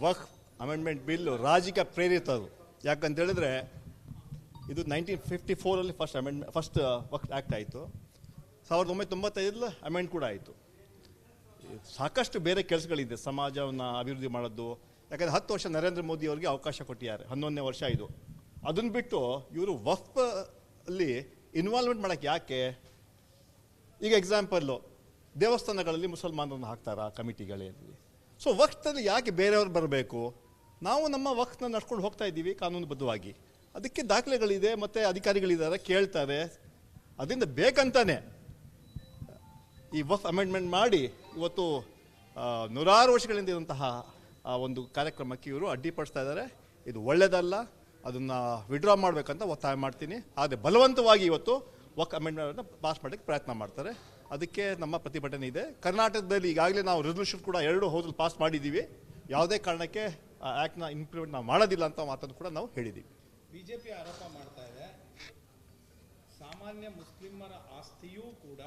ವಕ್ಫ್ amendment bill ರಾಜಕೀಯ ಪ್ರೇರಿತರು. ಯಾಕಂತ ಹೇಳಿದ್ರೆ ಇದು 1954 ಫಸ್ಟ್ ವಕ್ಫ್ ಆ್ಯಕ್ಟ್ ಆಯಿತು. 1995 ಅಮೆಂಡ್ ಕೂಡ ಆಯಿತು. ಸಾಕಷ್ಟು ಬೇರೆ ಕೆಲಸಗಳಿದೆ ಸಮಾಜವನ್ನು ಅಭಿವೃದ್ಧಿ ಮಾಡೋದು. ಯಾಕಂದರೆ 10 ವರ್ಷ ನರೇಂದ್ರ ಮೋದಿ ಅವರಿಗೆ ಅವಕಾಶ ಕೊಟ್ಟಿದ್ದಾರೆ, 11ನೇ ವರ್ಷ ಇದು. ಅದನ್ನು ಬಿಟ್ಟು ಇವರು ವಕ್ಫ್ ಅಲ್ಲಿ ಇನ್ವಾಲ್ವ್ಮೆಂಟ್ ಮಾಡೋಕ್ಕೆ ಯಾಕೆ? ಈಗ ಎಕ್ಸಾಂಪಲ್ಲು ದೇವಸ್ಥಾನಗಳಲ್ಲಿ ಮುಸಲ್ಮಾನರನ್ನು ಹಾಕ್ತಾರಾ ಕಮಿಟಿಗಳಲ್ಲಿ? ಸೊ ವಕ್ಫಲ್ಲಿ ಯಾಕೆ ಬೇರೆಯವ್ರು ಬರಬೇಕು? ನಾವು ನಮ್ಮ ವಕ್ಫ್ನ ನಡ್ಕೊಂಡು ಹೋಗ್ತಾ ಇದ್ದೀವಿ ಕಾನೂನುಬದ್ಧವಾಗಿ. ಅದಕ್ಕೆ ದಾಖಲೆಗಳಿದೆ ಮತ್ತು ಅಧಿಕಾರಿಗಳಿದ್ದಾರೆ, ಕೇಳ್ತಾರೆ. ಅದರಿಂದ ಬೇಕಂತಾನೆ ಈ ವಕ್ಫ್ ಅಮೆಂಡ್ಮೆಂಟ್ ಮಾಡಿ ಇವತ್ತು ನೂರಾರು ವರ್ಷಗಳಿಂದ ಇರುವಂತಹ ಒಂದು ಕಾರ್ಯಕ್ರಮಕ್ಕೆ ಇವರು ಅಡ್ಡಿಪಡಿಸ್ತಾ ಇದ್ದಾರೆ. ಇದು ಒಳ್ಳೆಯದಲ್ಲ. ಅದನ್ನು ವಿಡ್ರಾ ಮಾಡಬೇಕಂತ ಒತ್ತಾಯ ಮಾಡ್ತೀನಿ. ಆದರೆ ಬಲವಂತವಾಗಿ ಇವತ್ತು ವಕ್ಫ್ ಅಮೆಂಡ್ಮೆಂಟನ್ನು ಪಾಸ್ ಮಾಡೋಕ್ಕೆ ಪ್ರಯತ್ನ ಮಾಡ್ತಾರೆ. ಅದಕ್ಕೆ ನಮ್ಮ ಪ್ರತಿಭಟನೆ ಇದೆ. ಕರ್ನಾಟಕದಲ್ಲಿ ಈಗಾಗಲೇ ನಾವು ರೆಸಲ್ಯೂಷನ್ ಕೂಡ 2 ಹೌಸಲ್ಲಿ ಪಾಸ್ ಮಾಡಿದ್ದೀವಿ. ಯಾವುದೇ ಕಾರಣಕ್ಕೆ ಆ್ಯಕ್ಟ್ನ ಇಂಪ್ಲಿಮೆಂಟ್ ನಾವು ಮಾಡೋದಿಲ್ಲ ಅಂತ ಮಾತನ್ನು ಕೂಡ ನಾವು ಹೇಳಿದ್ದೀವಿ. ಬಿಜೆಪಿ ಆರೋಪ ಮಾಡ್ತಾ ಇದೆ, ಸಾಮಾನ್ಯ ಮುಸ್ಲಿಮರ ಆಸ್ತಿಯೂ ಕೂಡ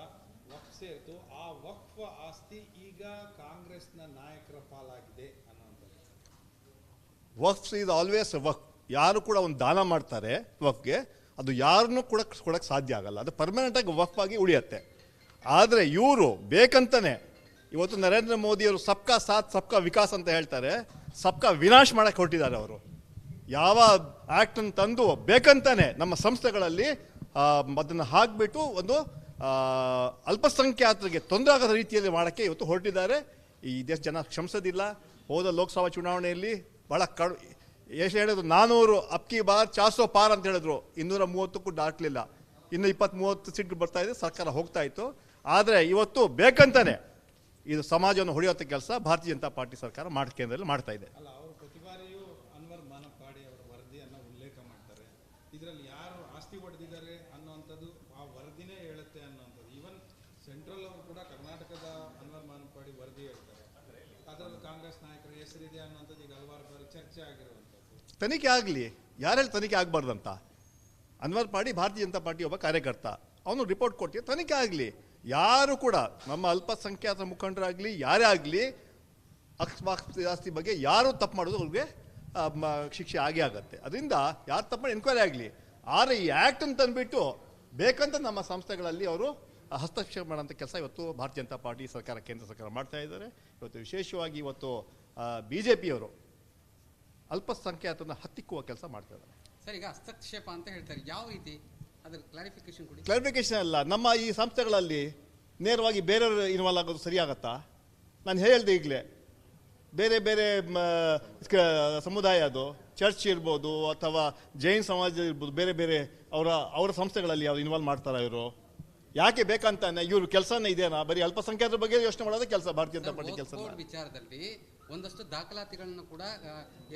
ವಕ್ಫ್ ಸೇರಿತು. ಆ ವಕ್ಫ್ ಆಸ್ತಿ ಈಗ ಕಾಂಗ್ರೆಸ್ನ ನಾಯಕರ ಪಾಲಾಗಿದೆ ಅನ್ನೋಂಥದ್ದು. ವಕ್ಫ್ ಈಸ್ ಆಲ್ವೇಸ್ ವಕ್ಫ್. ಯಾರು ಕೂಡ ಒಂದು ದಾನ ಮಾಡ್ತಾರೆ ವಕ್ಫ್ಗೆ, ಅದು ಯಾರನ್ನೂ ಕೂಡ ಕೊಡೋಕ್ಕೆ ಸಾಧ್ಯ ಆಗಲ್ಲ. ಅದು ಪರ್ಮನೆಂಟಾಗಿ ವಕ್ಫ್ ಆಗಿ ಉಳಿಯುತ್ತೆ. ಆದರೆ ಇವರು ಬೇಕಂತಾನೆ ಇವತ್ತು ನರೇಂದ್ರ ಮೋದಿಯವರು ಸಬ್ಕಾ ಸಾಥ್ ಸಬ್ಕಾ ವಿಕಾಸ್ ಅಂತ ಹೇಳ್ತಾರೆ, ಸಬ್ಕಾ ವಿನಾಶ್ ಮಾಡೋಕ್ಕೆ ಹೊರಟಿದ್ದಾರೆ ಅವರು. ಯಾವ ಆ್ಯಕ್ಟನ್ನು ತಂದು ಬೇಕಂತಾನೆ ನಮ್ಮ ಸಂಸ್ಥೆಗಳಲ್ಲಿ ಅದನ್ನು ಹಾಕಿಬಿಟ್ಟು ಒಂದು ಅಲ್ಪಸಂಖ್ಯಾತರಿಗೆ ತೊಂದರೆ ಆಗದ ರೀತಿಯಲ್ಲಿ ಮಾಡೋಕ್ಕೆ ಇವತ್ತು ಹೊರಟಿದ್ದಾರೆ. ಈ ದೇಶ ಜನ ಕ್ಷಮಿಸೋದಿಲ್ಲ. ಹೋದ ಲೋಕಸಭಾ ಚುನಾವಣೆಯಲ್ಲಿ ಭಾಳ ಎಷ್ಟು ಹೇಳಿದ್ರು, 400 ಅಬ್ಕಿ ಬಾರ್ 400 ಪಾರ್ ಅಂತ ಹೇಳಿದ್ರು. 230ಕ್ಕೂ ದಾಟಲಿಲ್ಲ. ಇನ್ನು 20-30 ಸೀಟ್ಗಳು ಬರ್ತಾ ಇದೆ, ಸರ್ಕಾರ ಹೋಗ್ತಾ ಇತ್ತು. ಆದರೆ ಇವತ್ತು ಬೇಕಂತಾನೆ ಇದು ಸಮಾಜವನ್ನು ಹೊಡೆಯುವಂಥ ಕೆಲಸ ಭಾರತೀಯ ಜನತಾ ಪಾರ್ಟಿ ಸರ್ಕಾರ ಕೇಂದ್ರದಲ್ಲಿ ಮಾಡ್ತಾ ಇದೆ. ಅಲ್ಲ, ಅವರು ಪ್ರತಿ ಬಾರಿಯೂ ಅನ್ವರ್ ಮಾನಪಾಡಿ ಅವರ ವರದಿಯನ್ನು ಉಲ್ಲೇಖ ಮಾಡ್ತಾರೆ. ಇದರಲ್ಲಿ ಯಾರು ಆಸ್ತಿ ಹೊಡೆದಿದ್ದಾರೆ ಅನ್ನೋವಂಥದ್ದು ಆ ವರದಿನೇ ಹೇಳುತ್ತೆ ಅನ್ನೋವಂಥದ್ದು. ಈವನ್ ಸೆಂಟ್ರಲ್ ಅವರು ಕೂಡ ಕರ್ನಾಟಕದ ಅನ್ವರ್ ಮಾನಪಾಡಿ ವರದಿ ಹೇಳ್ತಾರೆ. ಅದರಲ್ಲಿ ಕಾಂಗ್ರೆಸ್ ನಾಯಕರ ಹೆಸರಿದೆ ಅನ್ನೋಂಥದ್ದು ಈಗ ಹಲವಾರು ಬಾರಿ ಚರ್ಚೆ ಆಗಿರುವಂಥದ್ದು. ತನಿಖೆ ಆಗಲಿ. ಯಾರೆಲ್ಲ ತನಿಖೆ ಆಗಬಾರ್ದಂತ? ಅನ್ವರ್ ಪಾಡಿ ಭಾರತೀಯ ಜನತಾ ಪಾರ್ಟಿ ಒಬ್ಬ ಕಾರ್ಯಕರ್ತ, ಅವನು ರಿಪೋರ್ಟ್ ಕೊಟ್ಟು ತನಿಖೆ ಆಗಲಿ. ಯಾರು ಕೂಡ ನಮ್ಮ ಅಲ್ಪಸಂಖ್ಯಾತ ಮುಖಂಡರಾಗಲಿ ಯಾರೇ ಆಗಲಿ ಆಸ್ತಿ ಬಗ್ಗೆ ಯಾರು ತಪ್ಪು ಮಾಡೋದು ಅವ್ರಿಗೆ ಶಿಕ್ಷೆ ಆಗೇ ಆಗುತ್ತೆ. ಅದರಿಂದ ಯಾರು ತಪ್ಪು ಮಾಡಿ ಎನ್ಕ್ವೈರಿ ಆಗಲಿ. ಆದರೆ ಈ ಆ್ಯಕ್ಟನ್ನು ತಂದುಬಿಟ್ಟು ಬೇಕಂತ ನಮ್ಮ ಸಂಸ್ಥೆಗಳಲ್ಲಿ ಅವರು ಹಸ್ತಕ್ಷೇಪ ಮಾಡೋಂಥ ಕೆಲಸ ಇವತ್ತು ಭಾರತೀಯ ಜನತಾ ಪಾರ್ಟಿ ಸರ್ಕಾರ, ಕೇಂದ್ರ ಸರ್ಕಾರ ಮಾಡ್ತಾ ಇದ್ದಾರೆ. ಇವತ್ತು ವಿಶೇಷವಾಗಿ ಇವತ್ತು BJPಯವರು ಅಲ್ಪಸಂಖ್ಯಾತನ ಹತ್ತಿಕ್ಕುವ ಕೆಲಸ ಮಾಡ್ತಾ ಇದ್ದಾರೆ. ಸರ್, ಈಗ ಹಸ್ತಕ್ಷೇಪ ಅಂತ ಹೇಳ್ತಾರೆ, ಯಾವ ರೀತಿ ಅದರ ಕ್ಲಾರಿಫಿಕೇಶನ್ ಕೊಡಿ. ಕ್ಲಾರಿಫಿಕೇಶನ್ ಅಲ್ಲ, ನಮ್ಮ ಈ ಸಂಸ್ಥೆಗಳಲ್ಲಿ ನೇರವಾಗಿ ಬೇರೆಯವರು ಇನ್ವಾಲ್ವ್ ಆಗೋದು ಸರಿಯಾಗತ್ತಾ? ನಾನು ಹೇಳಿದೆ ಈಗಲೇ, ಬೇರೆ ಬೇರೆ ಸಮುದಾಯ, ಅದು ಚರ್ಚ್ ಇರ್ಬೋದು ಅಥವಾ ಜೈನ್ ಸಮಾಜ ಇರ್ಬೋದು, ಬೇರೆ ಬೇರೆ ಅವರ ಸಂಸ್ಥೆಗಳಲ್ಲಿ ಯಾರು ಇನ್ವಾಲ್ವ್ ಮಾಡ್ತಾರ ಇವರು? ಯಾಕೆ ಬೇಕಂತಾನೆ ಇವ್ರ ಕೆಲಸನೇ ಇದೇನಾ? ಬರೀ ಅಲ್ಪಸಂಖ್ಯಾತರ ಬಗ್ಗೆ ಯೋಚನೆ ಮಾಡೋದೇ ಕೆಲಸ ಭಾರತೀಯ ಜನತಾ ಪಾರ್ಟಿ ಕೆಲಸ. ವಿಚಾರದಲ್ಲಿ ಒಂದಷ್ಟು ದಾಖಲಾತಿಗಳನ್ನು ಕೂಡ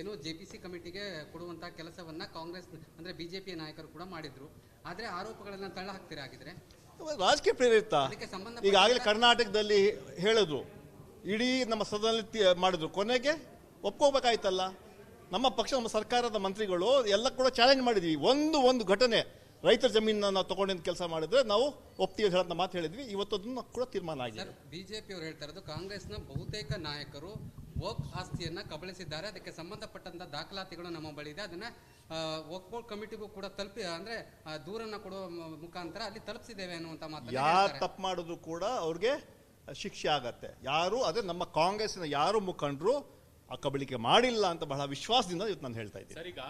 ಏನು JPC ಕಮಿಟಿಗೆ ಕೊಡುವಂತ ಕೆಲಸವನ್ನ ಕಾಂಗ್ರೆಸ್ ಅಂದ್ರೆ ಬಿಜೆಪಿ ನಾಯಕರು ಕೂಡ ಮಾಡಿದ್ರು. ಆದ್ರೆ ಆರೋಪಗಳನ್ನ ತಳ್ಳ ಹಾಕ್ತೀರಾ? ಆಗಿದ್ರೆ ರಾಜಕೀಯ ಪ್ರೇರಿತ. ಈಗಾಗಲೇ ಕರ್ನಾಟಕದಲ್ಲಿ ಹೇಳಿದ್ರು, ಇಡೀ ನಮ್ಮ ಸದನದಲ್ಲಿ ಮಾಡಿದ್ರು, ಕೊನೆಗೆ ಒಪ್ಕೋಬೇಕಾಯ್ತಲ್ಲ. ನಮ್ಮ ಪಕ್ಷ, ನಮ್ಮ ಸರ್ಕಾರದ ಮಂತ್ರಿಗಳು ಎಲ್ಲ ಕೂಡ ಚಾಲೆಂಜ್ ಮಾಡಿದ್ವಿ. ಒಂದು ಘಟನೆ ರೈತರ ಜಮೀನನ್ನ ನಾವು ತಗೊಂಡಿದ್ದ ಕೆಲಸ ಮಾಡಿದ್ರೆ ನಾವು ಒಪ್ತೀವಿ ಹೇಳೋದನ್ನ ಮಾತು ಹೇಳಿದ್ವಿ. ಇವತ್ತು ಅದನ್ನು ಕೂಡ ತೀರ್ಮಾನ ಆಗಿದೆ. ಬಿಜೆಪಿ ಅವರು ಹೇಳ್ತಾ ಇರೋದು, ಕಾಂಗ್ರೆಸ್ನ ಬಹುತೇಕ ನಾಯಕರು ವಕ್ಫ್ ಆಸ್ತಿಯನ್ನ ಕಬಳಿಸಿದ್ದಾರೆ, ಅದಕ್ಕೆ ಸಂಬಂಧಪಟ್ಟಂತ ದಾಖಲಾತಿಗಳು ನಮ್ಮ ಬಳಿ ಇದೆ, ಅದನ್ನ ವಕ್ಫ್ ಬೋರ್ಡ್ ಕಮಿಟಿಗೂ ಕೂಡ ತಲುಪಿ ಅಂದ್ರೆ ದೂರನ್ನ ಕೊಡುವ ಮುಖಾಂತರ ಅಲ್ಲಿ ತಲುಪಿಸಿದ್ದೇವೆ ಅನ್ನುವಂತ ಮಾತು. ಯಾರು ತಪ್ಪು ಮಾಡಿದ್ರು ಕೂಡ ಅವ್ರಿಗೆ ಶಿಕ್ಷೆ ಆಗತ್ತೆ. ಯಾರು ಅದೇ ನಮ್ಮ ಕಾಂಗ್ರೆಸ್ನ ಯಾರು ಮುಖಂಡರು ಆ ಕಬಳಿಕೆ ಮಾಡಿಲ್ಲ ಅಂತ ಬಹಳ ವಿಶ್ವಾಸದಿಂದ ಇವತ್ತು ನಾನು ಹೇಳ್ತಾ ಇದ್ದೀನಿ. ಸರ್, ಈಗ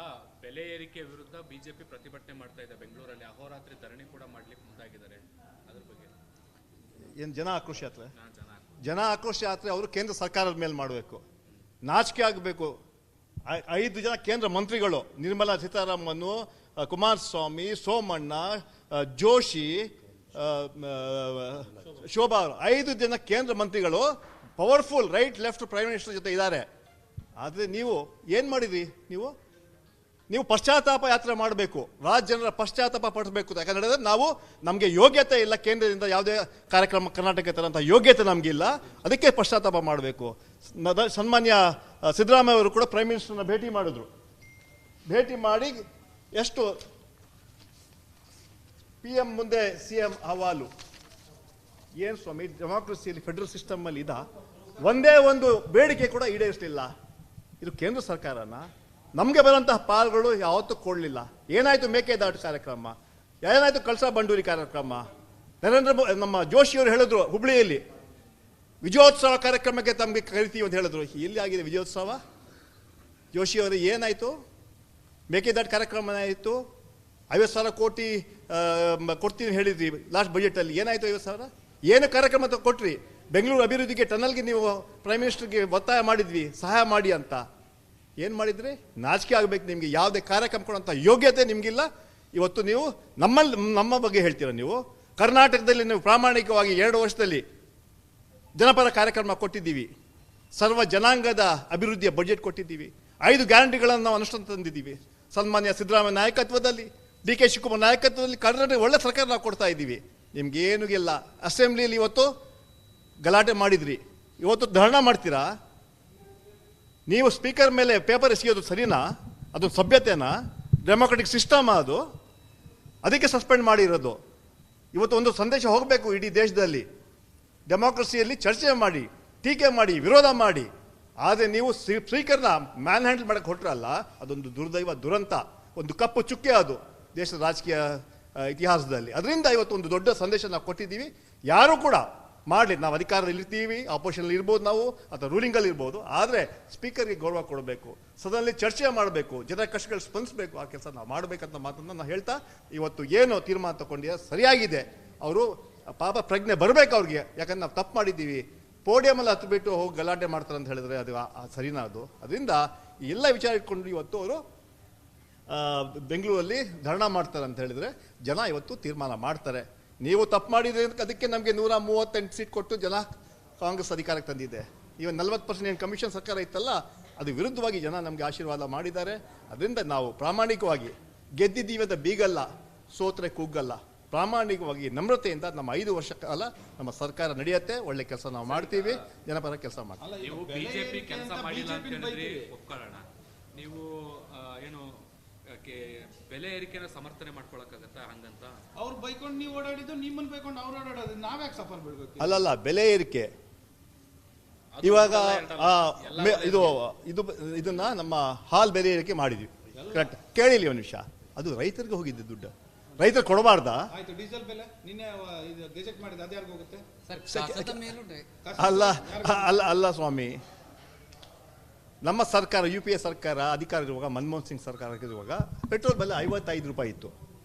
ಬೆಲೆ ಏರಿಕೆ ವಿರುದ್ಧ ಬಿಜೆಪಿ ಪ್ರತಿಭಟನೆ ಮಾಡ್ತಾ ಇದೆ. ಬೆಂಗಳೂರಲ್ಲಿ ಅಹೋರಾತ್ರಿ ಧರಣಿ ಕೂಡ ಮಾಡ್ಲಿಕ್ಕೆ ಮುಂದಾಗಿದ್ದಾರೆ. ಅದ್ರ ಬಗ್ಗೆ ಏನು ಜನ ಆಕ್ರೋಶ ಯಾತ್ರೆ? ಜನ ಆಕ್ರೋಶ ಯಾತ್ರೆ ಅವರು ಕೇಂದ್ರ ಸರ್ಕಾರದ ಮೇಲೆ ಮಾಡಬೇಕು. ನಾಚಿಕೆ ಆಗಬೇಕು. 5 ಜನ ಕೇಂದ್ರ ಮಂತ್ರಿಗಳು, ನಿರ್ಮಲಾ ಸೀತಾರಾಮನ್, ಕುಮಾರಸ್ವಾಮಿ, ಸೋಮಣ್ಣ, ಜೋಶಿ, ಶೋಭಾ, 5 ಜನ ಕೇಂದ್ರ ಮಂತ್ರಿಗಳು powerful right left prime minister ಜೊತೆ ಇದ್ದಾರೆ. ಆದರೆ ನೀವು ಏನು ಮಾಡಿದ್ರಿ? ನೀವು ಪಶ್ಚಾತ್ತಾಪ ಯಾತ್ರೆ ಮಾಡಬೇಕು, ಜನರ ಪಶ್ಚಾತ್ತಾಪ ಪಡಿಸಬೇಕು. ಯಾಕಂದ್ರೆ ನಮಗೆ ಯೋಗ್ಯತೆ ಇಲ್ಲ, ಕೇಂದ್ರದಿಂದ ಯಾವುದೇ ಕಾರ್ಯಕ್ರಮ ಕರ್ನಾಟಕ ತರಂಥ ಯೋಗ್ಯತೆ ನಮಗಿಲ್ಲ, ಅದಕ್ಕೆ ಪಶ್ಚಾತ್ತಾಪ ಮಾಡಬೇಕು. ಸನ್ಮಾನ್ಯ ಸಿದ್ದರಾಮಯ್ಯ ಅವರು ಕೂಡ ಪ್ರೈಮ್ ಮಿನಿಸ್ಟರ್ನ ಭೇಟಿ ಮಾಡಿದ್ರು. ಭೇಟಿ ಮಾಡಿ ಎಷ್ಟು PM ಮುಂದೆ CM ಹವಾಲು. ಏನು ಸ್ವಾಮಿ, ಡೆಮಾಕ್ರಸಿಯಲ್ಲಿ ಫೆಡರಲ್ ಸಿಸ್ಟಮ್ ಅಲ್ಲಿ ಒಂದೇ ಒಂದು ಬೇಡಿಕೆ ಕೂಡ ಈಡೇರಿಸಲಿಲ್ಲ. ಇದು ಕೇಂದ್ರ ಸರ್ಕಾರನ ನಮಗೆ ಬರುವಂತಹ ಪಾಲ್ಗಳು ಯಾವತ್ತೂ ಕೊಡಲಿಲ್ಲ. ಏನಾಯಿತು ಮೇಕೆದಾಟು ಕಾರ್ಯಕ್ರಮ, ಏನಾಯಿತು ಕಳಸಾ ಬಂಡೂರಿ ಕಾರ್ಯಕ್ರಮ, ನಮ್ಮ ಜೋಶಿಯವರು ಹೇಳಿದ್ರು ಹುಬ್ಳಿಯಲ್ಲಿ ವಿಜಯೋತ್ಸವ ಕಾರ್ಯಕ್ರಮಕ್ಕೆ ತಮಗೆ ಕರಿತೀವಿ ಅಂತ ಹೇಳಿದ್ರು. ಎಲ್ಲಿ ಆಗಿದೆ ವಿಜಯೋತ್ಸವ? ಜೋಶಿಯವರು ಏನಾಯಿತು? ಮೇಕೆದಾಟು ಕಾರ್ಯಕ್ರಮ ಆಯಿತು, 50,000 ಕೋಟಿ ಕೊಡ್ತೀನಿ ಹೇಳಿದ್ರಿ ಲಾಸ್ಟ್ ಬಜೆಟಲ್ಲಿ. ಏನಾಯಿತು 50,000? ಏನು ಕಾರ್ಯಕ್ರಮ ಕೊಟ್ರಿ? ಬೆಂಗಳೂರು ಅಭಿವೃದ್ಧಿಗೆ ಟನಲ್ಗೆ ನೀವು ಪ್ರೈಮ್ ಮಿನಿಸ್ಟರ್ಗೆ ಒತ್ತಾಯ ಮಾಡಿದ್ವಿ ಸಹಾಯ ಮಾಡಿ ಅಂತ. ಏನು ಮಾಡಿದ್ರಿ? ನಾಚಿಕೆ ಆಗಬೇಕು ನಿಮಗೆ. ಯಾವುದೇ ಕಾರ್ಯಕ್ರಮ ಕೊಡುವಂಥ ಯೋಗ್ಯತೆ ನಿಮಗಿಲ್ಲ. ಇವತ್ತು ನೀವು ನಮ್ಮ ಬಗ್ಗೆ ಹೇಳ್ತೀರ. ನೀವು ಕರ್ನಾಟಕದಲ್ಲಿ ನೀವು ಪ್ರಾಮಾಣಿಕವಾಗಿ 2 ವರ್ಷದಲ್ಲಿ ಜನಪರ ಕಾರ್ಯಕ್ರಮ ಕೊಟ್ಟಿದ್ದೀವಿ, ಸರ್ವ ಜನಾಂಗದ ಅಭಿವೃದ್ಧಿಯ ಬಜೆಟ್ ಕೊಟ್ಟಿದ್ದೀವಿ, 5 ಗ್ಯಾರಂಟಿಗಳನ್ನು ನಾವು ಅನುಷ್ಠಾನ ತಂದಿದ್ದೀವಿ. ಸನ್ಮಾನ್ಯ ಸಿದ್ದರಾಮಯ್ಯ ನಾಯಕತ್ವದಲ್ಲಿ, ಡಿ.ಕೆ. ಶಿವಕುಮಾರ್ ನಾಯಕತ್ವದಲ್ಲಿ ಕರ್ನಾಟಕ ಒಳ್ಳೆ ಸರ್ಕಾರ ನಾವು ಕೊಡ್ತಾ ಇದ್ದೀವಿ. ನಿಮ್ಗೇನು ಇಲ್ಲ. ಅಸೆಂಬ್ಲಿಯಲ್ಲಿ ಇವತ್ತು ಗಲಾಟೆ ಮಾಡಿದ್ರಿ, ಇವತ್ತು ಧರಣ ಮಾಡ್ತೀರಾ. ನೀವು ಸ್ಪೀಕರ್ ಮೇಲೆ ಪೇಪರ್ ಎಸೆಯೋದು ಸರಿನಾ? ಅದು ಸಭ್ಯತೆನಾ? ಡೆಮೊಕ್ರೆಟಿಕ್ ಸಿಸ್ಟಮ್ ಅದು? ಅದಕ್ಕೆ ಸಸ್ಪೆಂಡ್ ಮಾಡಿರೋದು. ಇವತ್ತು ಒಂದು ಸಂದೇಶ ಹೋಗಬೇಕು ಇಡೀ ದೇಶದಲ್ಲಿ. ಡೆಮೋಕ್ರಸಿಯಲ್ಲಿ ಚರ್ಚೆ ಮಾಡಿ, ಟೀಕೆ ಮಾಡಿ, ವಿರೋಧ ಮಾಡಿ. ಆದರೆ ನೀವು ಸ್ಪೀಕರ್ನ ಮ್ಯಾನ್ ಹ್ಯಾಂಡಲ್ ಮಾಡಕ್ಕೆ ಹೊರಟ್ರಲ್ಲ, ಅದೊಂದು ದುರ್ದೈವ, ದುರಂತ, ಒಂದು ಕಪ್ಪು ಚುಕ್ಕೆ ಅದು ದೇಶದ ರಾಜಕೀಯ ಇತಿಹಾಸದಲ್ಲಿ. ಅದರಿಂದ ಇವತ್ತು ಒಂದು ದೊಡ್ಡ ಸಂದೇಶ ನಾವು ಕೊಟ್ಟಿದ್ದೀವಿ. ಯಾರೂ ಕೂಡ ಮಾಡಲಿ, ನಾವು ಅಧಿಕಾರದಲ್ಲಿ ಇರ್ತೀವಿ, ಆಪೋಸಿಷನಲ್ಲಿ ಇರ್ಬೋದು ನಾವು, ಅಥವಾ ರೂಲಿಂಗಲ್ಲಿ ಇರ್ಬೋದು. ಆದರೆ ಸ್ಪೀಕರ್ಗೆ ಗೌರವ ಕೊಡಬೇಕು, ಸದನದಲ್ಲಿ ಚರ್ಚೆ ಮಾಡಬೇಕು, ಜನರ ಕಷ್ಟಗಳು ಸ್ಪಂದಿಸಬೇಕು. ಆ ಕೆಲಸ ನಾವು ಮಾಡಬೇಕಂತ ಮಾತನ್ನು ನಾನು ಹೇಳ್ತಾ, ಇವತ್ತು ಏನು ತೀರ್ಮಾನ ತಗೊಂಡಿದ್ದಾರೆ ಸರಿಯಾಗಿದೆ. ಅವರು ಪಾಪ ಪ್ರಜ್ಞೆ ಬರಬೇಕು ಅವ್ರಿಗೆ. ಯಾಕಂದ್ರೆ ನಾವು ತಪ್ಪು ಮಾಡಿದ್ದೀವಿ. ಪೋಡಿಯಮಲ್ಲಿ ಹತ್ತು ಬಿಟ್ಟು ಹೋಗಿ ಗಲಾಟೆ ಮಾಡ್ತಾರೆ ಅಂತ ಹೇಳಿದ್ರೆ ಅದು ಸರಿನಾ? ಅದು ಅದರಿಂದ ಈ ಎಲ್ಲ ವಿಚಾರ ಇಟ್ಕೊಂಡು ಇವತ್ತು ಅವರು ಬೆಂಗಳೂರಲ್ಲಿ ಧರಣ ಮಾಡ್ತಾರೆ ಅಂತ ಹೇಳಿದರೆ ಜನ ಇವತ್ತು ತೀರ್ಮಾನ ಮಾಡ್ತಾರೆ. ನೀವು ತಪ್ಪು ಮಾಡಿದ್ರೆ ಅದಕ್ಕೆ ನಮಗೆ 138 ಸೀಟ್ ಕೊಟ್ಟು ಜನ ಕಾಂಗ್ರೆಸ್ ಅಧಿಕಾರಕ್ಕೆ ತಂದಿದೆ. ಈಗ 40% ಏನು ಕಮಿಷನ್ ಸರ್ಕಾರ ಇತ್ತಲ್ಲ, ಅದು ವಿರುದ್ಧವಾಗಿ ಜನ ನಮಗೆ ಆಶೀರ್ವಾದ ಮಾಡಿದ್ದಾರೆ. ಅದರಿಂದ ನಾವು ಪ್ರಾಮಾಣಿಕವಾಗಿ ಗೆದ್ದಿದ್ದೀವಿ ಅಂತ ಬೀಗಲ್ಲ, ಸೋತ್ರೆ ಕೂಗಲ್ಲ. ಪ್ರಾಮಾಣಿಕವಾಗಿ ನಮ್ರತೆಯಿಂದ ನಮ್ಮ 5 ವರ್ಷ ಕಾಲ ನಮ್ಮ ಸರ್ಕಾರ ನಡೆಯುತ್ತೆ. ಒಳ್ಳೆ ಕೆಲಸ ನಾವು ಮಾಡ್ತೀವಿ, ಜನಪರ ಕೆಲಸ ಮಾಡ್ತೀವಿ. ನೀವು ಬಿಜೆಪಿ ಕೆಲಸ ಮಾಡಿಲ್ಲ ಅಂತ ಹೇಳಿದ್ರೆ ಒಪ್ಕೊಳ್ಳೋಣ. ನೀವು ಏನು ಬೆಲೆ ಏರಿಕೆನ ಸಮರ್ಥನೆ ಮಾಡ್ಕೊಳಕ್ಕಾಗತ್ತಾ ಹಂಗಂತ? ಅವ್ರು ಬೈಕೊಂಡು ನೀವು ಓಡಾಡಿದ್ದು, ನಿಮ್ಮನ್ನ ಬೈಕೊಂಡು ಅವ್ರು ಓಡಾಡೋದು, ನಾವ್ಯಾಕೆ ಸಫರ್ ಬಿಡ್ಬೇಕು? ಅಲ್ಲಲ್ಲ, ಬೆಲೆ ಏರಿಕೆ ಇವಾಗ ಇದನ್ನ ನಮ್ಮ ಹಾಲ್ ಬೆಲೆ ಏರಿಕೆ ಮಾಡಿದ್ವಿ, ಕರೆಕ್ಟ್. ಕೇಳಿಲ್ಲ ಒಂದು ವಿಷಯ, ಅದು ರೈತರಿಗೆ ಹೋಗಿದ್ದೆ ದುಡ್ಡು. ರೈತರು ಕೊಡಬಾರ್ದಾ? ಆಯ್ತು, ಡೀಸೆಲ್ ಬೆಲೆ ನಿನ್ನೆ ಗೆಜೆಟ್ ಮಾಡಿದ ಅದು ಯಾರಿಗೂ ಹೋಗುತ್ತೆ? ಅಲ್ಲ ಅಲ್ಲ ಅಲ್ಲ ಸ್ವಾಮಿ, ನಮ್ಮ ಸರ್ಕಾರ UPA ಸರ್ಕಾರ ಅಧಿಕಾರ ಇರುವಾಗ, ಮನಮೋಹನ್ ಸಿಂಗ್ ಸರ್ಕಾರ ಇರುವಾಗ ಪೆಟ್ರೋಲ್ ಬೆಲೆ 55 ರೂಪಾಯಿ ಇತ್ತು,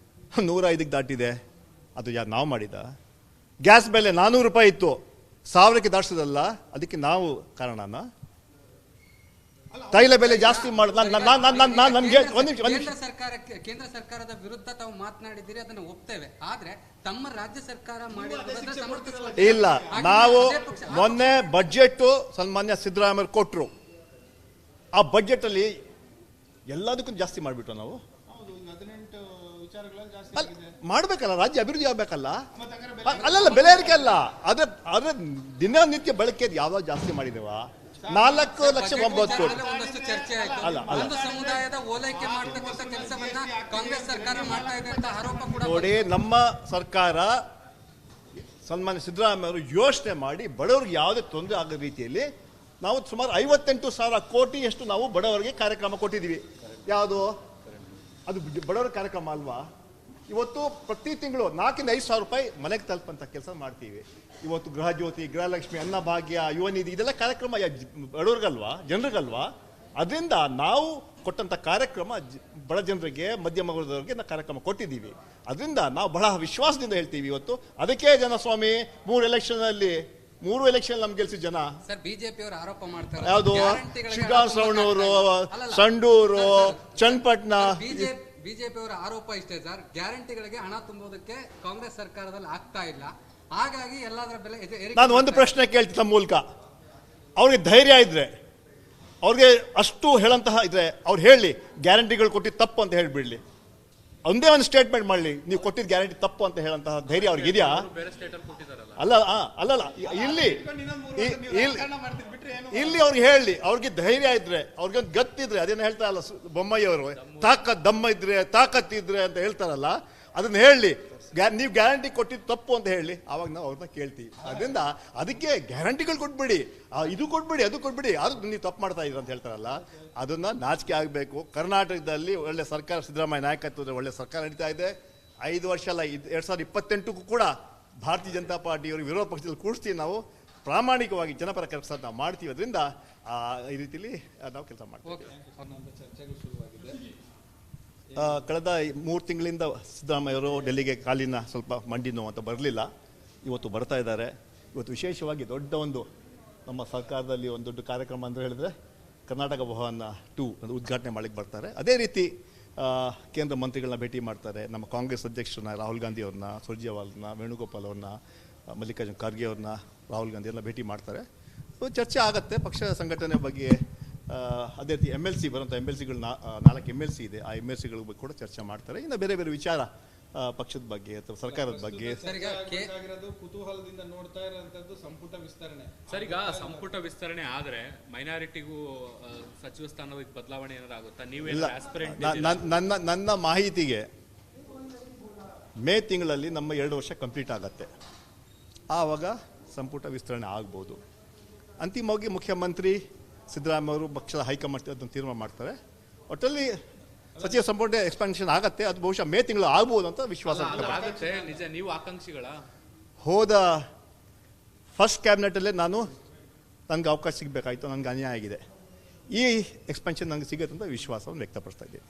105ಕ್ಕೆ ದಾಟಿದೆ. ಅದು ಯಾರು ನಾವು ಮಾಡಿದ? ಗ್ಯಾಸ್ ಬೆಲೆ 400 ರೂಪಾಯಿ ಇತ್ತು, 1000ಕ್ಕೆ ದಾಟಿಸೋದಲ್ಲ. ಅದಕ್ಕೆ ನಾವು ಕಾರಣನ? ತೈಲ ಬೆಲೆ ಜಾಸ್ತಿ ಕೇಂದ್ರ ಸರ್ಕಾರದ ವಿರುದ್ಧ ತಾವು ಮಾತನಾಡಿದ್ದೀರಿ, ಅದನ್ನು ಒಪ್ತೇವೆ. ಆದ್ರೆ ತಮ್ಮ ರಾಜ್ಯ ಸರ್ಕಾರ ಇಲ್ಲ. ನಾವು ಮೊನ್ನೆ ಬಜೆಟ್ ಸನ್ಮಾನ್ಯ ಸಿದ್ದರಾಮಯ್ಯ ಕೊಟ್ರು. ಆ ಬಜೆಟ್ ಅಲ್ಲಿ ಎಲ್ಲದಕ್ಕೂ ಜಾಸ್ತಿ ಮಾಡಿಬಿಟ್ಟು ನಾವು ಮಾಡ್ಬೇಕಲ್ಲ, ರಾಜ್ಯ ಅಭಿವೃದ್ಧಿ ಆಗ್ಬೇಕಲ್ಲ. ಅಲ್ಲಲ್ಲ, ಬೆಲೆ ಏರಿಕೆ ಅಲ್ಲ, ಆದ್ರೆ ದಿನನಿತ್ಯ ಬಳಕೆ ಯಾವ್ದಾದ್ರು ಜಾಸ್ತಿ ಮಾಡಿದೇವ? 4,09,000 ಒಂದಷ್ಟು ಚರ್ಚೆ ಆಯ್ತು. ಒಂದು ಸಮುದಾಯದ ಓಲೈಕೆ ಮಾಡತಕ್ಕಂತ ಕೆಲಸವನ್ನ ಕಾಂಗ್ರೆಸ್ ಸರ್ಕಾರ ಮಾಡ್ತಾ ಇದೆ ಅಂತ ಆರೋಪ ಕೂಡ ನೋಡಿ. ನಮ್ಮ ಸರ್ಕಾರ ಸನ್ಮಾನ್ಯ ಸಿದ್ದರಾಮಯ್ಯ ಅವರು ಯೋಚನೆ ಮಾಡಿ ಬಡವರಿಗೆ ಯಾವುದೇ ತೊಂದರೆ ಆಗದ ರೀತಿಯಲ್ಲಿ ನಾವು ಸುಮಾರು 58,000 ಕೋಟಿಯಷ್ಟು ನಾವು ಬಡವರಿಗೆ ಕಾರ್ಯಕ್ರಮ ಕೊಟ್ಟಿದ್ದೀವಿ. ಯಾವುದು ಅದು ಬಡವರ ಕಾರ್ಯಕ್ರಮ ಅಲ್ವಾ? ಇವತ್ತು ಪ್ರತಿ ತಿಂಗಳು 4ರಿಂದ 5 ಸಾವಿರ ರೂಪಾಯಿ ಮನೆಗೆ ತಲುಪಂತ ಕೆಲಸ ಮಾಡ್ತೀವಿ. ಇವತ್ತು ಗೃಹ ಜ್ಯೋತಿ, ಗೃಹಲಕ್ಷ್ಮಿ, ಅನ್ನಭಾಗ್ಯ, ಯುವ ನಿಧಿ, ಇದೆಲ್ಲ ಕಾರ್ಯಕ್ರಮ ಬಡವರಿಗಲ್ವಾ, ಜನರಿಗಲ್ವಾ? ಅದರಿಂದ ನಾವು ಕೊಟ್ಟಂಥ ಕಾರ್ಯಕ್ರಮ ಬಡ ಜನರಿಗೆ, ಮಧ್ಯಮ ವರ್ಗದವರಿಗೆ ನಾವು ಕಾರ್ಯಕ್ರಮ ಕೊಟ್ಟಿದ್ದೀವಿ. ಅದರಿಂದ ನಾವು ಬಹಳ ವಿಶ್ವಾಸದಿಂದ ಹೇಳ್ತೀವಿ. ಇವತ್ತು ಅದಕ್ಕೆ ಜನ ಸ್ವಾಮಿ 3 ಎಲೆಕ್ಷನ್ ನಮ್ಗೆ ಗೆಲ್ಸಿದ ಜನ. ಸರ್, ಬಿಜೆಪಿ ಅವರು ಆರೋಪ ಮಾಡ್ತಾರೆ. ಯಾವುದು? ಶ್ರೀಕಾಂತರವರು, ಸಂಡೂರು, ಚನ್ನಪಟ್ಟಣ. ಬಿಜೆಪಿ ಅವರ ಆರೋಪ ಇಷ್ಟೇ ಸರ್, ಗ್ಯಾರಂಟಿಗಳಿಗೆ ಹಣ ತುಂಬುವುದಕ್ಕೆ ಕಾಂಗ್ರೆಸ್ ಸರ್ಕಾರದಲ್ಲಿ ಆಗ್ತಾ ಇಲ್ಲ, ಹಾಗಾಗಿ ಎಲ್ಲದರ ಬೆಲೆ ಏರಿಕೆ. ನಾನು ಒಂದು ಪ್ರಶ್ನೆ ಕೇಳ್ತೀನಿ ತಮ್ಮ ಮೂಲಕ. ಅವ್ರಿಗೆ ಧೈರ್ಯ ಇದ್ರೆ, ಅವ್ರಿಗೆ ಅಷ್ಟು ಹೇಳಂತಹ ಇದ್ರೆ ಅವ್ರು ಹೇಳಿ ಗ್ಯಾರಂಟಿಗಳು ಕೊಟ್ಟಿದ್ದು ತಪ್ಪು ಅಂತ ಹೇಳಿಬಿಡ್ಲಿ. ಒಂದೇ ಒಂದು ಸ್ಟೇಟ್ಮೆಂಟ್ ಮಾಡಲಿ, ನೀವು ಕೊಟ್ಟಿದ್ದ ಗ್ಯಾರಂಟಿ ತಪ್ಪು ಅಂತ ಹೇಳಂತಹ ಧೈರ್ಯ ಅವ್ರಿಗೆ ಇದೆಯಾ? ಅಲ್ಲಲ್ಲ, ಇಲ್ಲಿ ಅವ್ರಿಗೆ ಹೇಳಿ, ಅವ್ರಿಗೆ ಧೈರ್ಯ ಇದ್ರೆ, ಅವ್ರಿಗೆ ಒಂದು ಗತ್ತಿದ್ರೆ, ಅದೇನು ಹೇಳ್ತಾರಲ್ಲ ಬೊಮ್ಮಾಯಿ ಅವರು, ದಮ್ಮ ಇದ್ರೆ ತಾಕತ್ತಿದ್ರೆ ಅಂತ ಹೇಳ್ತಾರಲ್ಲ, ಅದನ್ನ ಹೇಳಿ. ನೀವು ಗ್ಯಾರಂಟಿ ಕೊಟ್ಟಿದ್ದು ತಪ್ಪು ಅಂತ ಹೇಳಿ ಆವಾಗ ನಾವು ಅವ್ರನ್ನ ಕೇಳ್ತೀವಿ. ಅದರಿಂದ ಅದಕ್ಕೆ ಗ್ಯಾರಂಟಿಗಳು ಕೊಟ್ಬಿಡಿ, ಇದು ಕೊಟ್ಬಿಡಿ, ಅದು ಕೊಟ್ಬಿಡಿ, ಅದು ನೀವು ತಪ್ಪು ಮಾಡ್ತಾ ಇದ್ದೀರ ಅಂತ ಹೇಳ್ತಾರಲ್ಲ, ಅದನ್ನು ನಾಚಿಕೆ ಆಗಬೇಕು. ಕರ್ನಾಟಕದಲ್ಲಿ ಒಳ್ಳೆ ಸರ್ಕಾರ, ಸಿದ್ದರಾಮಯ್ಯ ನಾಯಕತ್ವದಲ್ಲಿ ಒಳ್ಳೆ ಸರ್ಕಾರ ನಡೀತಾ ಇದೆ. 5 ವರ್ಷ ಅಲ್ಲ, 2028ಕ್ಕೂ ಕೂಡ ಭಾರತೀಯ ಜನತಾ ಪಾರ್ಟಿಯವರು ವಿರೋಧ ಪಕ್ಷದಲ್ಲಿ ಕೂಡಿಸ್ತೀವಿ. ನಾವು ಪ್ರಾಮಾಣಿಕವಾಗಿ ಜನಪರ ಕೆಲಸ ನಾವು ಮಾಡ್ತೀವಿ. ಅದರಿಂದ ಈ ರೀತಿಲಿ ನಾವು ಕೆಲಸ ಮಾಡ್ತೀವಿ. ಚರ್ಚೆಗಳು ಶುರುವಾಗಿದೆ. ಕಳೆದ 3 ತಿಂಗಳಿಂದ ಸಿದ್ದರಾಮಯ್ಯವರು ಡೆಲ್ಲಿಗೆ ಕಾಲಿನ ಸ್ವಲ್ಪ ಮಂಡಿ ನೋವು ಅಂತ ಬರಲಿಲ್ಲ. ಇವತ್ತು ಬರ್ತಾ ಇದ್ದಾರೆ. ಇವತ್ತು ವಿಶೇಷವಾಗಿ ದೊಡ್ಡ ಒಂದು ನಮ್ಮ ಸರ್ಕಾರದಲ್ಲಿ ಒಂದು ದೊಡ್ಡ ಕಾರ್ಯಕ್ರಮ ಅಂತ ಹೇಳಿದ್ರೆ ಕರ್ನಾಟಕ ಭವನ 2 ಒಂದು ಉದ್ಘಾಟನೆ ಮಾಡಲಿಕ್ಕೆ ಬರ್ತಾರೆ. ಅದೇ ರೀತಿ ಕೇಂದ್ರ ಮಂತ್ರಿಗಳನ್ನ ಭೇಟಿ ಮಾಡ್ತಾರೆ. ನಮ್ಮ ಕಾಂಗ್ರೆಸ್ ಅಧ್ಯಕ್ಷರನ್ನ ರಾಹುಲ್ ಗಾಂಧಿ ಅವ್ರನ್ನ, ಸುರ್ಜೇವಾಲನ್ನ, ವೇಣುಗೋಪಾಲ್ ಅವ್ರನ್ನ, ಮಲ್ಲಿಕಾರ್ಜುನ್ ಖರ್ಗೆ ಅವ್ರನ್ನ, ರಾಹುಲ್ ಗಾಂಧಿ ಎಲ್ಲ ಭೇಟಿ ಮಾಡ್ತಾರೆ. ಚರ್ಚೆ ಆಗುತ್ತೆ ಪಕ್ಷ ಸಂಘಟನೆ ಬಗ್ಗೆ. ಅದೇ ರೀತಿ MLC ಬರುವಂಥ MLCಗಳು 4 MLC ಇದೆ. ಆ MLCಗಳ ಬಗ್ಗೆ ಕೂಡ ಚರ್ಚೆ ಮಾಡ್ತಾರೆ. ಇನ್ನು ಬೇರೆ ಬೇರೆ ವಿಚಾರ ಪಕ್ಷದ ಬಗ್ಗೆ ಅಥವಾ ಸರ್ಕಾರದ ಬಗ್ಗೆ. ಕುತೂಹಲದಿಂದ ನೋಡ್ತಾ ಇರುವಂತದ್ದು ಸಂಪುಟ ವಿಸ್ತರಣೆ. ಸರ್, ಈಗ ಸಂಪುಟ ವಿಸ್ತರಣೆ ಆದ್ರೆ ಮೈನಾರಿಟಿಗೂ ಸಚಿವ ಸ್ಥಾನದ ಬದಲಾವಣೆ ಏನಾದ್ರು ಆಗುತ್ತಾ? ಇಲ್ಲ, ನನ್ನ ಮಾಹಿತಿಗೆ ಮೇ ತಿಂಗಳಲ್ಲಿ ನಮ್ಮ 2 ವರ್ಷ ಕಂಪ್ಲೀಟ್ ಆಗತ್ತೆ. ಆವಾಗ ಸಂಪುಟ ವಿಸ್ತರಣೆ ಆಗ್ಬೋದು. ಅಂತಿಮವಾಗಿ ಮುಖ್ಯಮಂತ್ರಿ ಸಿದ್ದರಾಮಯ್ಯ ಅವರು ಪಕ್ಷದ ಹೈಕಮಾಂಡ್ ಅದನ್ನು ತೀರ್ಮಾನ ಮಾಡ್ತಾರೆ. ಒಟ್ಟಲ್ಲಿ ಸಚಿವ ಸಂಪುಟ ಎಕ್ಸ್ಪಾನ್ಷನ್ ಆಗತ್ತೆ. ಅದು ಬಹುಶಃ ಮೇ ತಿಂಗಳು ಆಗ್ಬೋದು ಅಂತ ವಿಶ್ವಾಸ ಆಗುತ್ತೆ. ನಿಜ, ನೀವು ಆಕಾಂಕ್ಷಿಗಳ ಹೋದ ಫಸ್ಟ್ ಕ್ಯಾಬಿನೆಟಲ್ಲೇ ನನಗೆ ಅವಕಾಶ ಸಿಗಬೇಕಾಯಿತು. ನನಗೆ ಅನ್ಯಾಯ ಆಗಿದೆ. ಈ ಎಕ್ಸ್ಪಾನ್ಷನ್ ನನಗೆ ಸಿಗುತ್ತೆ ಅಂತ ವಿಶ್ವಾಸವನ್ನು ವ್ಯಕ್ತಪಡಿಸ್ತಾ ಇದ್ದೀನಿ.